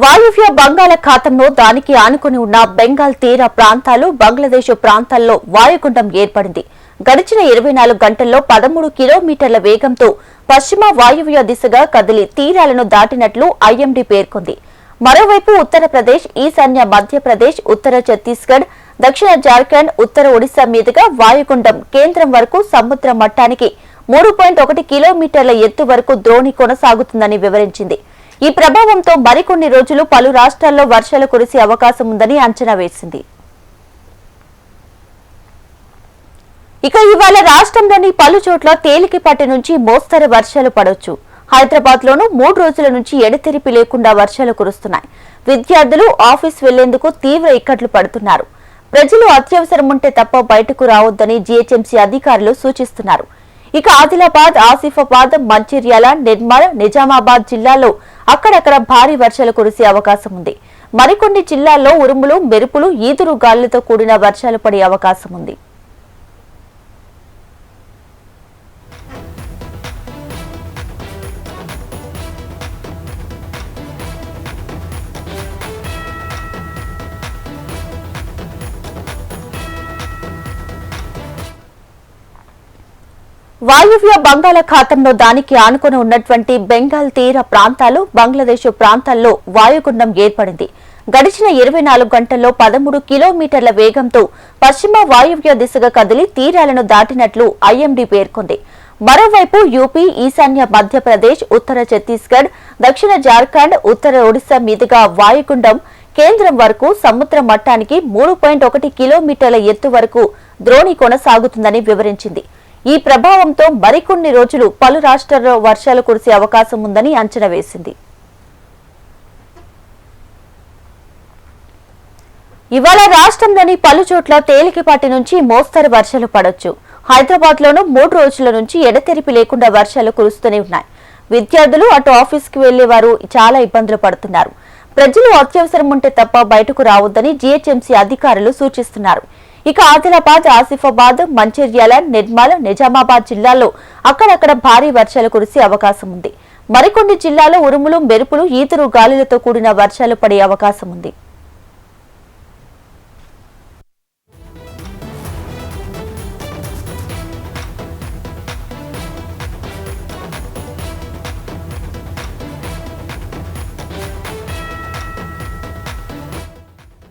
వాయువ్య బంగాళాఖాతంలో దానికి ఆనుకుని ఉన్న బెంగాల్ తీర ప్రాంతాలు బంగ్లాదేశ్ ప్రాంతాల్లో వాయుగుండం ఏర్పడింది. గడిచిన 24 గంటల్లో 13 కిలోమీటర్ల వేగంతో పశ్చిమ వాయువ్య దిశగా కదిలి తీరాలను దాటినట్లు ఐఎండీ పేర్కొంది. మరోవైపు ఉత్తరప్రదేశ్, ఈశాన్య మధ్యప్రదేశ్, ఉత్తర ఛత్తీస్గఢ్, దక్షిణ జార్ఖండ్, ఉత్తర ఒడిశా మీదుగా వాయుగుండం కేంద్రం వరకు సముద్ర మట్టానికి 3.1 కిలోమీటర్ల ఎత్తు వరకు ద్రోణి కొనసాగుతుందని వివరించింది. ఈ ప్రభావంతో మరికొన్ని రోజులు పలు రాష్ట్రాల్లో వర్షాలు కురిసే అవకాశం ఉందని అంచనా వేసింది. ఇక ఇవాళ రాష్ట్రంలోని పలు చోట్ల తేలికపాటి నుంచి మోస్తరు వర్షాలు పడొచ్చు. హైదరాబాద్ లోనూ 3 రోజుల నుంచి ఎడతెరిపి లేకుండా వర్షాలు కురుస్తున్నాయి. విద్యార్థులు ఆఫీస్ వెళ్లేందుకు తీవ్ర ఇక్కట్లు పడుతున్నారు. ప్రజలు అత్యవసరం ఉంటే తప్ప బయటకు రావద్దని జీహెచ్ఎంసీ అధికారులు సూచిస్తున్నారు. ఇక ఆదిలాబాద్, ఆసిఫాబాద్, మంచిర్యాల, నిర్మల్, నిజామాబాద్ జిల్లాల్లో అక్కడక్కడ భారీ వర్షాలు కురిసే అవకాశం ఉంది. మరికొన్ని జిల్లాల్లో ఉరుములు, మెరుపులు, ఈదురు గాలులతో కూడిన వర్షాలు పడే అవకాశం ఉంది. వాయువ్య బంగాళాఖాతంలో దానికి ఆనుకుని ఉన్నటువంటి బెంగాల్ తీర ప్రాంతాలు బంగ్లాదేశ్ ప్రాంతాల్లో వాయుగుండం ఏర్పడింది. గడిచిన 24 గంటల్లో 13 కిలోమీటర్ల వేగంతో పశ్చిమ వాయువ్య దిశగా కదిలి తీరాలను దాటినట్లు ఐఎండీ పేర్కొంది. మరోవైపు యూపీ, ఈశాన్య మధ్యప్రదేశ్, ఉత్తర ఛత్తీస్గఢ్, దక్షిణ జార్ఖండ్, ఉత్తర ఒడిశా మీదుగా వాయుగుండం కేంద్రం వరకు సముద్ర మట్టానికి 3.1 కిలోమీటర్ల ఎత్తు వరకు ద్రోణి కొనసాగుతుందని వివరించింది. ఈ ప్రభావంతో మరికొన్ని రోజులు పలు రాష్ట్రాల్లో వర్షాలు కురిసే అవకాశం ఉందని అంచనా వేసింది. ఇవాళ రాష్ట్రంలోని పలు చోట్ల తేలికపాటి నుంచి మోస్తరు వర్షాలు పడొచ్చు. హైదరాబాద్ లోనూ 3 రోజుల నుంచి ఎడతెరిపి లేకుండా వర్షాలు కురుస్తూనే ఉన్నాయి. విద్యార్థులు, అటు ఆఫీస్కి వెళ్లేవారు చాలా ఇబ్బందులు పడుతున్నారు. ప్రజలు అత్యవసరం ఉంటే తప్ప బయటకు రావద్దని జీహెచ్ఎంసీ అధికారులు సూచిస్తున్నారు. ఇక ఆదిలాబాద్, ఆసిఫాబాద్, మంచిర్యాల, నిర్మల్, నిజామాబాద్ జిల్లాల్లో అక్కడక్కడ భారీ వర్షాలు కురిసే అవకాశం ఉంది. మరికొన్ని జిల్లాల్లో ఉరుములు, మెరుపులు, ఈదురు గాలులతో కూడిన వర్షాలు పడే అవకాశం ఉంది.